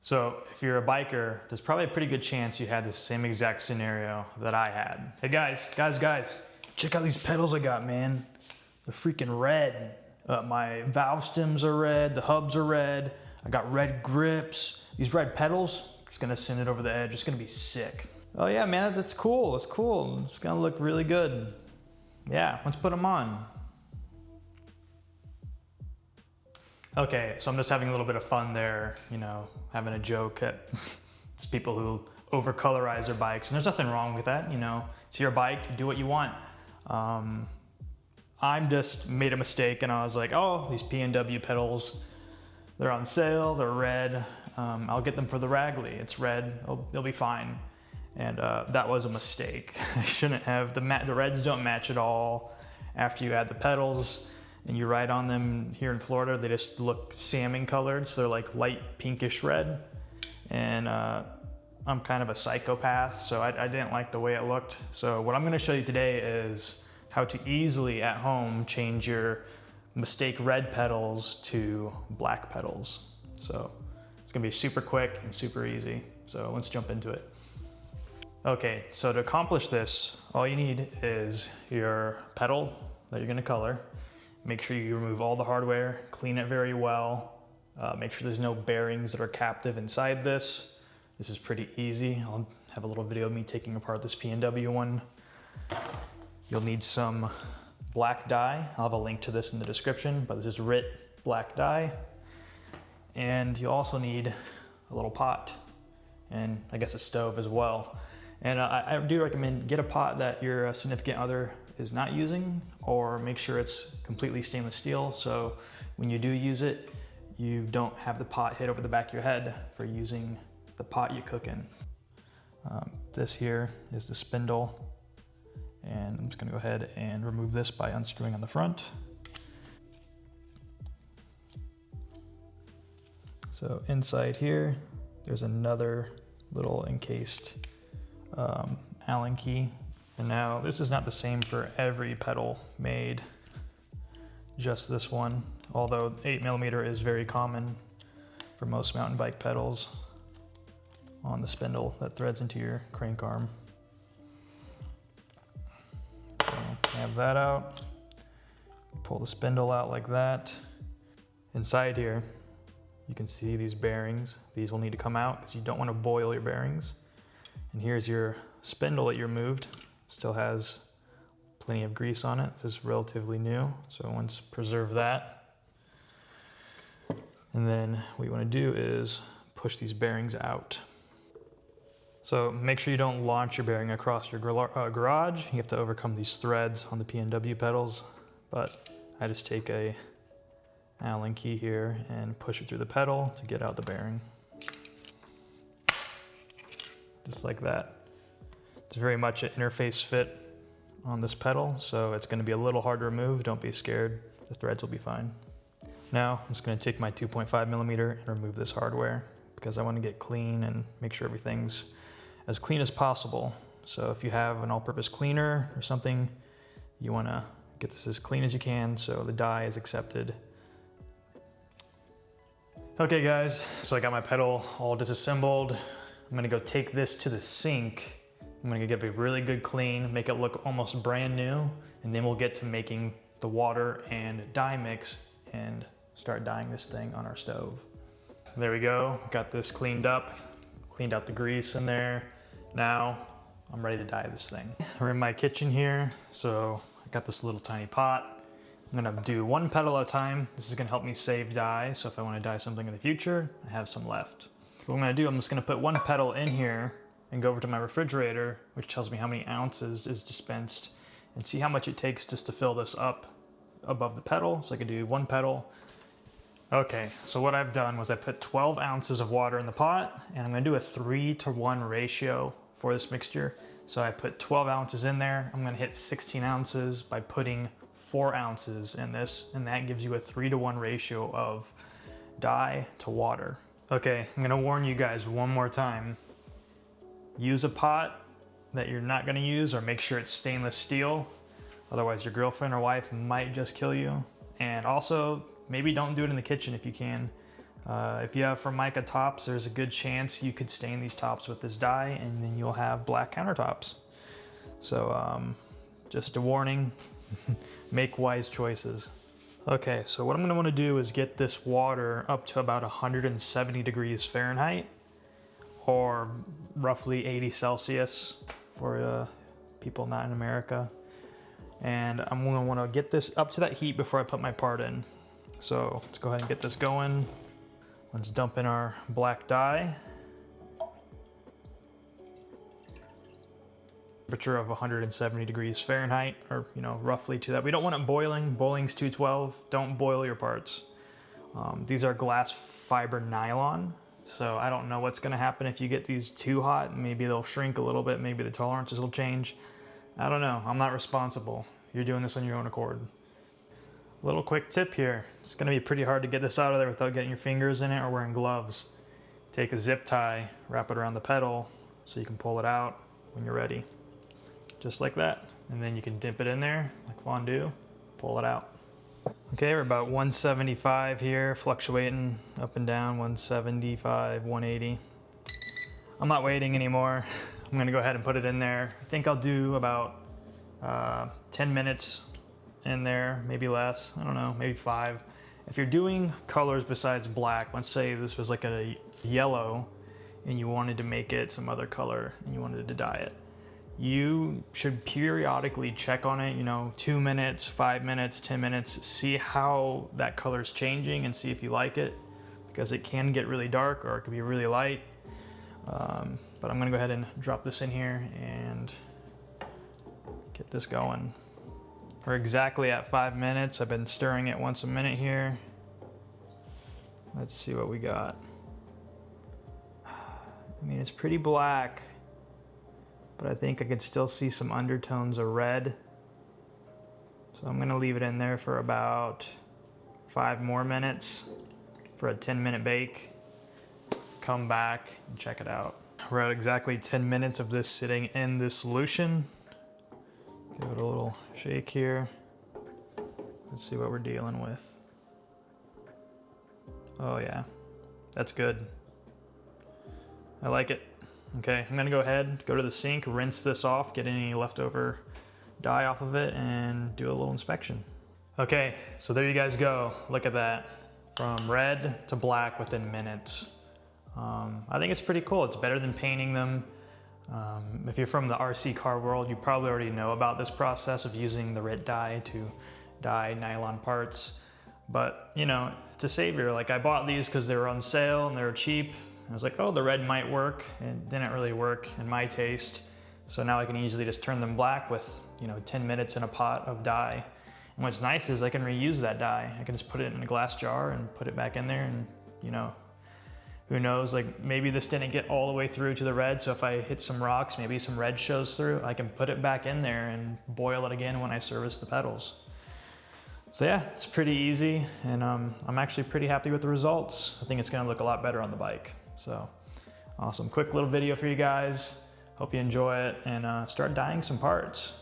So if you're a biker, there's probably a pretty good chance you had the same exact scenario that I had. Hey guys, check out these pedals I got, man. They're freaking red. My valve stems are red, the hubs are red. I got red grips. These red pedals, just gonna send it over the edge. It's gonna be sick. Oh yeah, man, that's cool, it's cool. It's gonna look really good. Yeah, let's put them on. Okay, so I'm just having a little bit of fun there, you know, having a joke at people who over-colorize their bikes, and there's nothing wrong with that, you know. It's your bike, you do what you want. I just made a mistake and I was like, oh, these PNW pedals, they're on sale, they're red. I'll get them for the Ragley, it's red, they'll be fine. And that was a mistake. I shouldn't have, the reds don't match at all. After you add the pedals, and you ride on them here in Florida, they just look salmon colored, so they're like light pinkish red. And I'm kind of a psychopath, so I didn't like the way it looked. So what I'm gonna show you today is how to easily at home change your mistake red pedals to black pedals. So it's gonna be super quick and super easy. So let's jump into it. Okay, so to accomplish this, all you need is your pedal that you're gonna color. Make sure you remove all the hardware, clean it very well. Make sure there's no bearings that are captive inside this. This is pretty easy. I'll have a little video of me taking apart this PNW one. You'll need some black dye. I'll have a link to this in the description, but this is RIT black dye. And you also need a little pot and I guess a stove as well. And I do recommend get a pot that your significant other is not using, or make sure it's completely stainless steel, so when you do use it, you don't have the pot hit over the back of your head for using the pot you cook in. This here is the spindle, and I'm just gonna go ahead and remove this by unscrewing on the front. So inside here, there's another little encased Allen key. And now this is not the same for every pedal made, just this one, although 8mm is very common for most mountain bike pedals on the spindle that threads into your crank arm. So have that out, pull the spindle out like that. Inside here, you can see these bearings. These will need to come out because you don't want to boil your bearings. And here's your spindle that you removed. Still has plenty of grease on it. This is relatively new, so once preserve that. And then what you want to do is push these bearings out. So make sure you don't launch your bearing across your garage. You have to overcome these threads on the PNW pedals, but I just take a Allen key here and push it through the pedal to get out the bearing. Just like that. It's very much an interface fit on this pedal, so it's gonna be a little hard to remove. Don't be scared, the threads will be fine. Now, I'm just gonna take my 2.5mm and remove this hardware because I wanna get clean and make sure everything's as clean as possible. So if you have an all-purpose cleaner or something, you wanna get this as clean as you can so the dye is accepted. Okay guys, so I got my pedal all disassembled. I'm gonna go take this to the sink. I'm gonna give it a really good clean, make it look almost brand new, and then we'll get to making the water and dye mix and start dyeing this thing on our stove. There we go, got this cleaned up, cleaned out the grease in there. Now, I'm ready to dye this thing. We're in my kitchen here, so I got this little tiny pot. I'm gonna do one pedal at a time. This is gonna help me save dye, so if I wanna dye something in the future, I have some left. What I'm gonna do, I'm just gonna put one pedal in here and go over to my refrigerator, which tells me how many ounces is dispensed, and see how much it takes just to fill this up above the pedal. So I could do one pedal. Okay, so what I've done was I put 12 ounces of water in the pot, and I'm gonna do a 3:1 ratio for this mixture. So I put 12 ounces in there. I'm gonna hit 16 ounces by putting 4 ounces in this, and that gives you a 3:1 ratio of dye to water. Okay, I'm gonna warn you guys one more time. Use a pot that you're not gonna use, or make sure it's stainless steel. Otherwise your girlfriend or wife might just kill you. And also, maybe don't do it in the kitchen if you can. If you have Formica tops, there's a good chance you could stain these tops with this dye and then you'll have black countertops. So just a warning, make wise choices. Okay, so what I'm gonna wanna do is get this water up to about 170 degrees Fahrenheit or roughly 80 Celsius for people not in America. And I'm gonna wanna get this up to that heat before I put my part in. So let's go ahead and get this going. Let's dump in our black dye. Temperature of 170 degrees Fahrenheit, or roughly to that. We don't want it boiling. Boiling's 212. Don't boil your parts. These are glass fiber nylon, so I don't know what's gonna happen if you get these too hot. Maybe they'll shrink a little bit. Maybe the tolerances will change. I don't know. I'm not responsible. You're doing this on your own accord. Little quick tip here. It's gonna be pretty hard to get this out of there without getting your fingers in it or wearing gloves. Take a zip tie, wrap it around the pedal so you can pull it out when you're ready. Just like that. And then you can dip it in there like fondue, pull it out. Okay, we're about 175 here, fluctuating up and down, 175, 180. I'm not waiting anymore. I'm gonna go ahead and put it in there. I think I'll do about 10 minutes in there, maybe less, I don't know, maybe 5. If you're doing colors besides black, let's say this was like a yellow and you wanted to make it some other color and you wanted to dye it, you should periodically check on it, 2 minutes, 5 minutes, 10 minutes, see how that color is changing and see if you like it, because it can get really dark or it could be really light. But I'm gonna go ahead and drop this in here and get this going. We're exactly at 5 minutes. I've been stirring it once a minute here. Let's see what we got. I mean, it's pretty black, but I think I can still see some undertones of red. So I'm gonna leave it in there for about 5 more minutes for a 10-minute bake. Come back and check it out. We're at exactly 10 minutes of this sitting in this solution. Give it a little shake here. Let's see what we're dealing with. Oh yeah, that's good. I like it. Okay, I'm gonna go ahead, go to the sink, rinse this off, get any leftover dye off of it, and do a little inspection. Okay, so there you guys go. Look at that. From red to black within minutes. I think it's pretty cool. It's better than painting them. If you're from the RC car world, you probably already know about this process of using the red dye to dye nylon parts. But it's a savior. Like, I bought these because they were on sale and they were cheap. I was like, oh, the red might work. It didn't really work in my taste. So now I can easily just turn them black with 10 minutes in a pot of dye. And what's nice is I can reuse that dye. I can just put it in a glass jar and put it back in there, and who knows, like maybe this didn't get all the way through to the red, so if I hit some rocks, maybe some red shows through. I can put it back in there and boil it again when I service the pedals. So yeah, it's pretty easy, and I'm actually pretty happy with the results. I think it's gonna look a lot better on the bike. So awesome, quick little video for you guys. Hope you enjoy it, and start dyeing some parts.